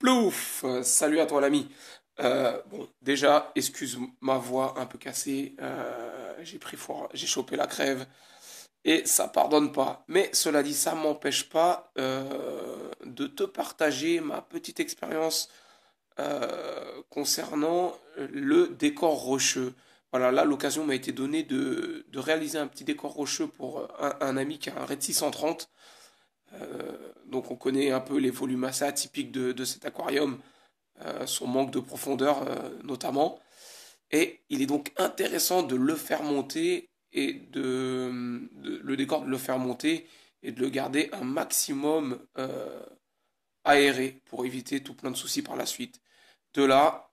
Plouf! Salut à toi l'ami. Bon, déjà, excuse ma voix un peu cassée. J'ai pris froid, j'ai chopé la crève et ça pardonne pas. Mais cela dit, ça m'empêche pas de te partager ma petite expérience concernant le décor rocheux. Voilà, là, l'occasion m'a été donnée de réaliser un petit décor rocheux pour un ami qui a un Red 630. Donc on connaît un peu les volumes assez atypiques de cet aquarium, son manque de profondeur notamment. Et il est donc intéressant de le faire monter et le décor de le faire monter et de le garder un maximum aéré pour éviter tout plein de soucis par la suite. De là,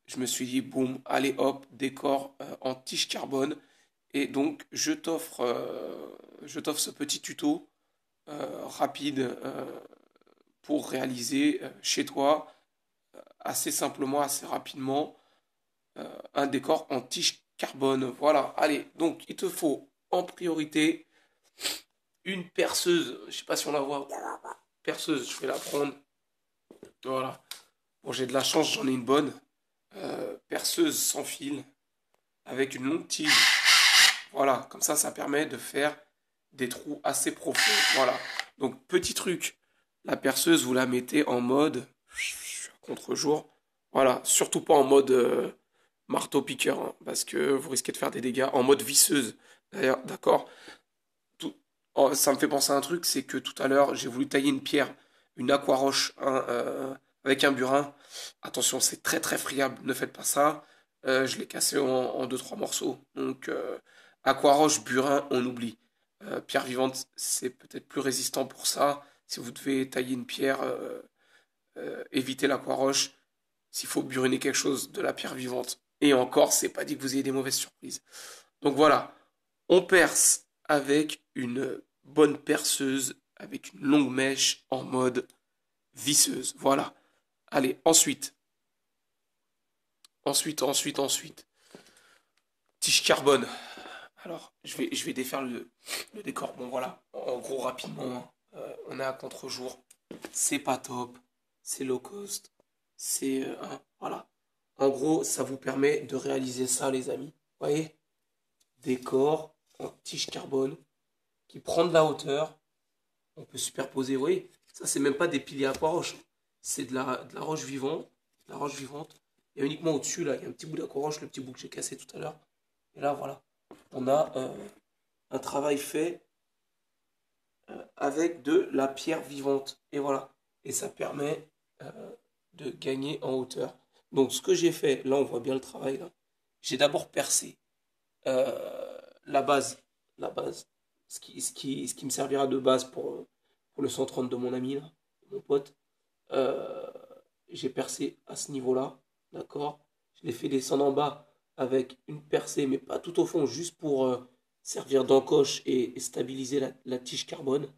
je me suis dit, boum, allez hop, décor en tige carbone. Et donc, je t'offre ce petit tuto rapide pour réaliser chez toi assez simplement, assez rapidement, un décor en tige carbone. Voilà, allez, donc il te faut en priorité une perceuse. Je sais pas si on la voit. Perceuse, je vais la prendre. Voilà. Bon, j'ai de la chance, j'en ai une bonne. Perceuse sans fil avec une longue tige. Voilà, comme ça permet de faire des trous assez profonds. Voilà. Donc, petit truc, la perceuse, vous la mettez en mode contre-jour. Voilà, surtout pas en mode marteau-piqueur, hein, parce que vous risquez de faire des dégâts. En mode visseuse, d'ailleurs, d'accord. Oh, ça me fait penser à un truc, c'est que tout à l'heure, j'ai voulu tailler une pierre, une aquaroche, hein, avec un burin. Attention, c'est très très friable, ne faites pas ça. Je l'ai cassé en 2-3 morceaux. Donc, aquaroche, burin, on oublie. Pierre vivante, c'est peut-être plus résistant pour ça. Si vous devez tailler une pierre, évitez l'aquaroche. S'il faut buriner quelque chose, de la pierre vivante. Et encore, c'est pas dit que vous ayez des mauvaises surprises. Donc voilà, on perce avec une bonne perceuse, avec une longue mèche en mode visseuse. Voilà. Allez, ensuite. Tige carbone. Alors, je vais défaire le décor. Bon, voilà. En gros, rapidement, hein, on est à contre-jour. C'est pas top. C'est low cost. C'est. Voilà. En gros, ça vous permet de réaliser ça, les amis. Vous voyez? Décor en tige carbone qui prend de la hauteur. On peut superposer, vous voyez? Ça, c'est même pas des piliers aquaroche. C'est de la roche vivante. La roche vivante. Il y a uniquement au-dessus, là, il y a un petit bout d'aquaroche, le petit bout que j'ai cassé tout à l'heure. Et là, voilà. On a un travail fait avec de la pierre vivante. Et voilà. Et ça permet de gagner en hauteur. Donc, ce que j'ai fait, là, on voit bien le travail, là. J'ai d'abord percé la base. La base. Ce qui me servira de base pour le 130 de mon ami, là, mon pote. Euh, j'ai percé à ce niveau-là. D'accord? Je l'ai fait descendre en bas avec une percée, mais pas tout au fond, juste pour servir d'encoche et stabiliser la tige carbone.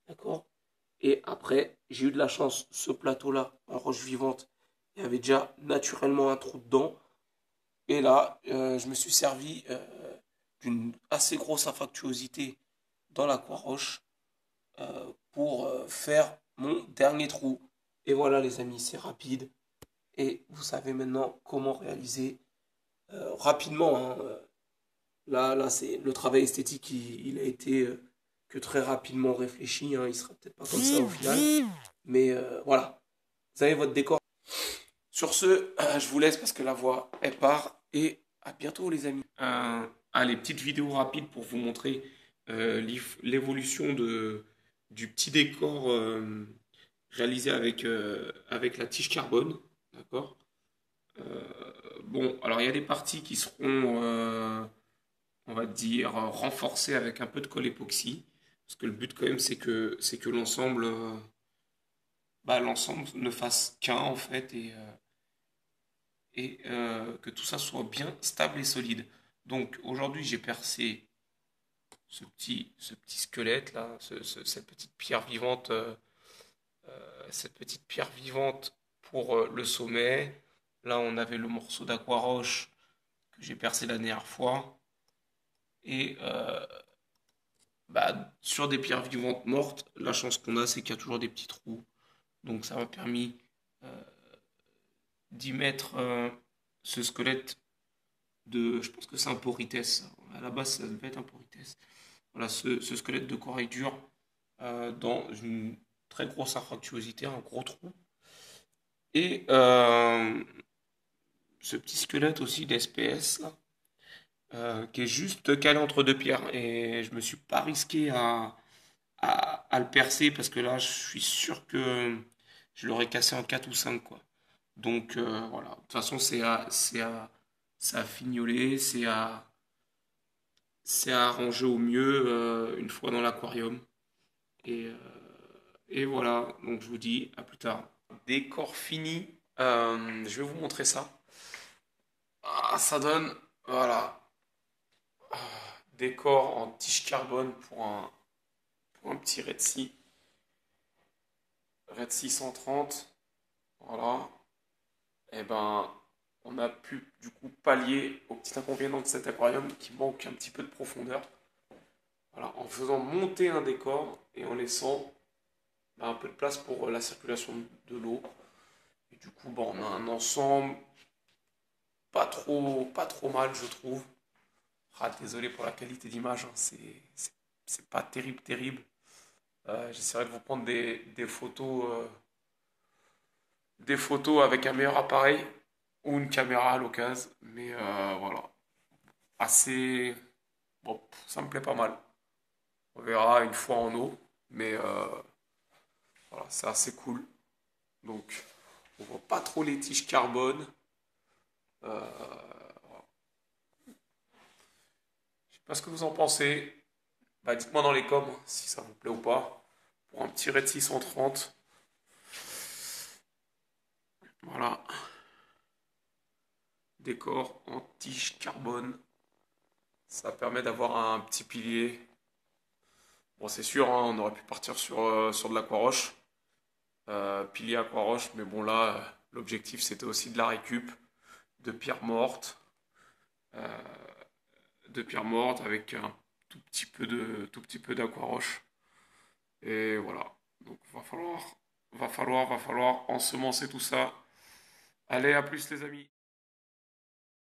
D'accord? Et après, j'ai eu de la chance, ce plateau-là, en roche vivante, il y avait déjà naturellement un trou dedans. Et là, je me suis servi d'une assez grosse infractuosité dans l'aquaroche pour faire mon dernier trou. Et voilà les amis, c'est rapide. Et vous savez maintenant comment réaliser rapidement, hein. Là, c'est le travail esthétique, il a été que très rapidement réfléchi, hein. Il sera peut-être pas comme ça au final. Mais voilà, vous avez votre décor. Sur ce, je vous laisse parce que la voix, elle part. Et à bientôt les amis. Allez, petite vidéo rapide pour vous montrer l'évolution du petit décor réalisé avec la tige carbone. D'accord? Bon, alors il y a des parties qui seront, on va dire, renforcées avec un peu de colle époxy. Parce que le but quand même, c'est que l'ensemble l'ensemble ne fasse qu'un en fait et que tout ça soit bien stable et solide. Donc aujourd'hui, j'ai percé ce petit squelette là, cette petite pierre vivante pour le sommet. Là, on avait le morceau d'aquaroche que j'ai percé la dernière fois. Et sur des pierres vivantes mortes, la chance qu'on a, c'est qu'il y a toujours des petits trous. Donc ça m'a permis d'y mettre ce squelette je pense que c'est un Porites, ça. À la base, ça devait être un Porites. Voilà, ce squelette de corail dur dans une très grosse infractuosité, un gros trou. Et ce petit squelette aussi d'SPS, là, qui est juste calé entre deux pierres. Et je me suis pas risqué à le percer parce que là, je suis sûr que je l'aurais cassé en 4 ou 5 quoi. Donc voilà, de toute façon, c'est à fignoler, c'est à arranger au mieux une fois dans l'aquarium. Et, euh, et voilà, donc je vous dis à plus tard. Décor fini, je vais vous montrer ça. Ah, ça donne, voilà, décor en tige carbone pour un petit Red Sea. Red Sea 130, voilà. Et ben, on a pu du coup pallier au petit inconvénient de cet aquarium qui manque un petit peu de profondeur. Voilà, en faisant monter un décor et en laissant un peu de place pour la circulation de l'eau. Et du coup, bon, on a un ensemble pas trop mal, je trouve. Ah, désolé pour la qualité d'image, hein, c'est pas terrible, terrible. J'essaierai de vous prendre des photos avec un meilleur appareil ou une caméra à l'occasion. Mais voilà, assez. Bon, ça me plaît pas mal. On verra une fois en eau, mais voilà, c'est assez cool. Donc, on voit pas trop les tiges carbone. Je sais pas ce que vous en pensez. Bah, dites-moi dans les coms si ça vous plaît ou pas. Pour un petit Red 630. Voilà. Décor en tige carbone. Ça permet d'avoir un petit pilier. Bon, c'est sûr, hein, on aurait pu partir sur de l'aquaroche. Pilier aquaroche, mais bon, là, l'objectif c'était aussi de la récup, de pierres mortes. euh, de pierres mortes avec un tout petit peu d'aquaroche. Et voilà. Donc va falloir ensemencer tout ça. Allez, à plus les amis.